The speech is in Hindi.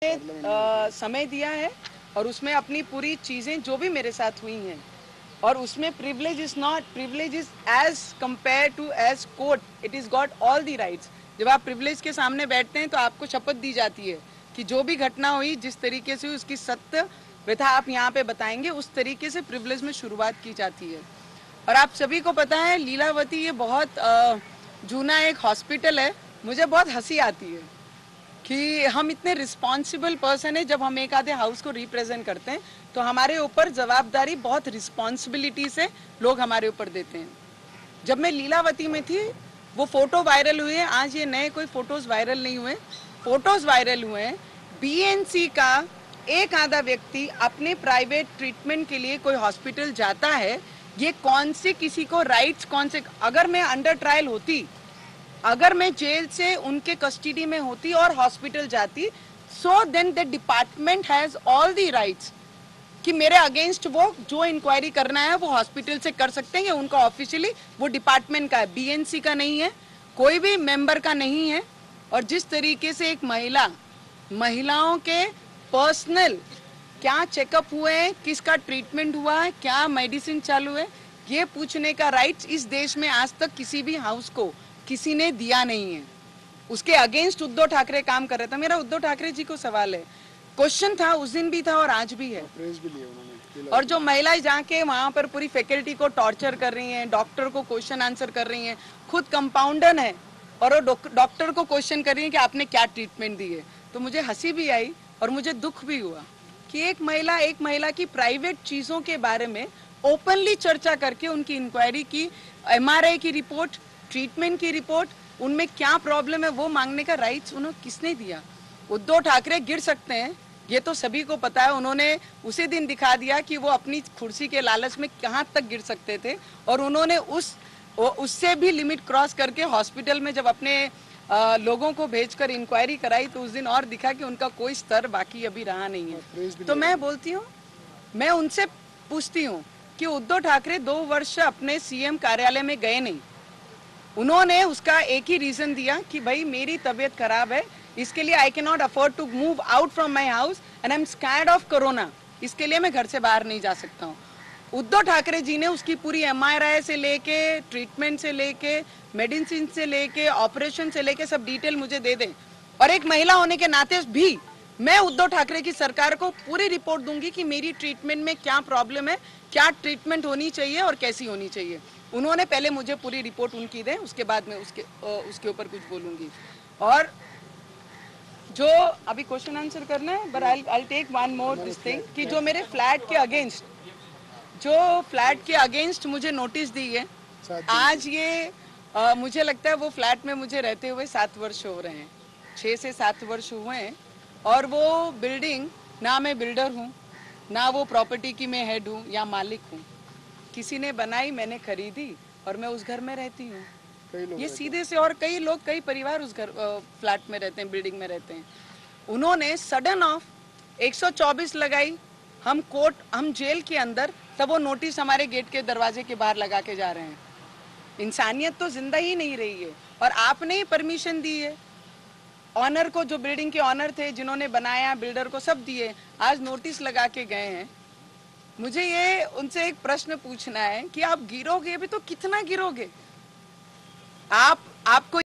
समय दिया है और उसमें अपनी पूरी चीज़ें जो भी मेरे साथ हुई हैं और उसमें privilege is as compare to as court, it is got all the rights. जब आप प्रिविलेज के सामने बैठते हैं तो आपको शपथ दी जाती है कि जो भी घटना हुई जिस तरीके से उसकी सत्य व्यथा आप यहाँ पे बताएंगे, उस तरीके से प्रिविलेज में शुरुआत की जाती है। और आप सभी को पता है लीलावती ये बहुत जूना एक हॉस्पिटल है। मुझे बहुत हंसी आती है कि हम इतने रिस्पॉन्सिबल पर्सन है, जब हम एक आधे हाउस को रिप्रेजेंट करते हैं तो हमारे ऊपर जवाबदारी बहुत रिस्पॉन्सिबिलिटी से लोग हमारे ऊपर देते हैं। जब मैं लीलावती में थी वो फोटो वायरल हुए, आज ये नए कोई फोटोज वायरल नहीं हुए, फोटोज वायरल हुए हैं। बीएनसी का एक आधा व्यक्ति अपने प्राइवेट ट्रीटमेंट के लिए कोई हॉस्पिटल जाता है, ये कौन से किसी को राइट्स कौन से, अगर मैं अंडर ट्रायल होती, अगर मैं जेल से उनके कस्टडी में होती और हॉस्पिटल जाती, so then the department has all the rights कि मेरे अगेंस्ट वो जो इंक्वायरी करना है वो हॉस्पिटल से कर सकते हैं, उनका ऑफिशियली वो डिपार्टमेंट का है, बीएनसी का नहीं है, कोई भी मेंबर का नहीं है। और जिस तरीके से एक महिलाओं के पर्सनल क्या चेकअप हुए हैं, किसका ट्रीटमेंट हुआ है, क्या मेडिसिन चालू है, ये पूछने का राइट्स इस देश में आज तक किसी भी हाउस को किसी ने दिया नहीं है। उसके अगेंस्ट उद्धव ठाकरे काम कर रहे थे। मेरा उद्धव ठाकरे जी को सवाल है, क्वेश्चन था उस दिन भी था और आज भी है, और जो महिलाएं जाके वहां पर पूरी फैकल्टी को टॉर्चर कर रही हैं, डॉक्टर को क्वेश्चन आंसर कर रही हैं, खुद कंपाउंडर है और वो डॉक्टर को क्वेश्चन कर रही है कि आपने क्या ट्रीटमेंट दी है। तो मुझे हंसी भी आई और मुझे दुख भी हुआ कि एक महिला की प्राइवेट चीजों के बारे में ओपनली चर्चा करके उनकी इंक्वायरी की, एमआरआई की रिपोर्ट, ट्रीटमेंट की रिपोर्ट, उनमें क्या प्रॉब्लम है वो मांगने का राइट्स उन्हें किसने दिया। उद्धव ठाकरे गिर सकते हैं, ये तो सभी को पता है, उन्होंने उसी दिन दिखा दिया कि वो अपनी कुर्सी के लालच में कहां तक गिर सकते थे, और उन्होंने उससे भी लिमिट क्रॉस करके हॉस्पिटल में जब अपने लोगों को भेजकर इंक्वायरी कराई तो उस दिन और दिखा कि उनका कोई स्तर बाकी अभी रहा नहीं है। तो मैं बोलती हूँ, मैं उनसे पूछती हूँ कि उद्धव ठाकरे 2 वर्ष अपने सीएम कार्यालय में गए नहीं, उन्होंने उसका एक ही रीजन दिया कि भाई मेरी तबीयत खराब है, इसके लिए I can not afford to move out from my house and I am scared of corona, इसके लिए मैं घर से बाहर नहीं जा सकता हूँ। उद्धव ठाकरे जी ने उसकी पूरी एमआरआई से लेके, ट्रीटमेंट से लेके, मेडिसिन से लेके, ऑपरेशन से लेके सब डिटेल मुझे दे दें, और एक महिला होने के नाते भी मैं उद्धव ठाकरे की सरकार को पूरी रिपोर्ट दूंगी कि मेरी ट्रीटमेंट में क्या प्रॉब्लम है, क्या ट्रीटमेंट होनी चाहिए और कैसी होनी चाहिए। उन्होंने पहले मुझे पूरी रिपोर्ट उनकी दें, उसके बाद मैं उसके ऊपर कुछ बोलूंगी। और जो अभी क्वेश्चन आंसर करना है, but I take one more this thing कि जो मेरे फ्लैट के अगेंस्ट मुझे नोटिस दी है, आज ये मुझे लगता है वो फ्लैट में मुझे रहते हुए 7 वर्ष हो रहे हैं, 6 से 7 वर्ष हुए हैं, और वो बिल्डिंग, ना मैं बिल्डर हूँ, ना वो प्रॉपर्टी की मैं हेड हूँ या मालिक हूँ, किसी ने बनाई, मैंने खरीदी और मैं उस घर में रहती हूँ। ये सीधे से, और कई परिवार उस घर फ्लैट में रहते हैं, बिल्डिंग में रहते हैं। उन्होंने सडन ऑफ 124 लगाई, हम जेल के अंदर, तब वो नोटिस हमारे गेट के दरवाजे के बाहर लगा के जा रहे हैं। इंसानियत तो जिंदा ही नहीं रही है, और आपने ही परमिशन दी है। ऑनर को, जो बिल्डिंग के ऑनर थे, जिन्होंने बनाया, बिल्डर को सब दिए, आज नोटिस लगा के गए हैं। मुझे ये उनसे एक प्रश्न पूछना है कि आप गिरोगे, अभी तो कितना गिरोगे? आपको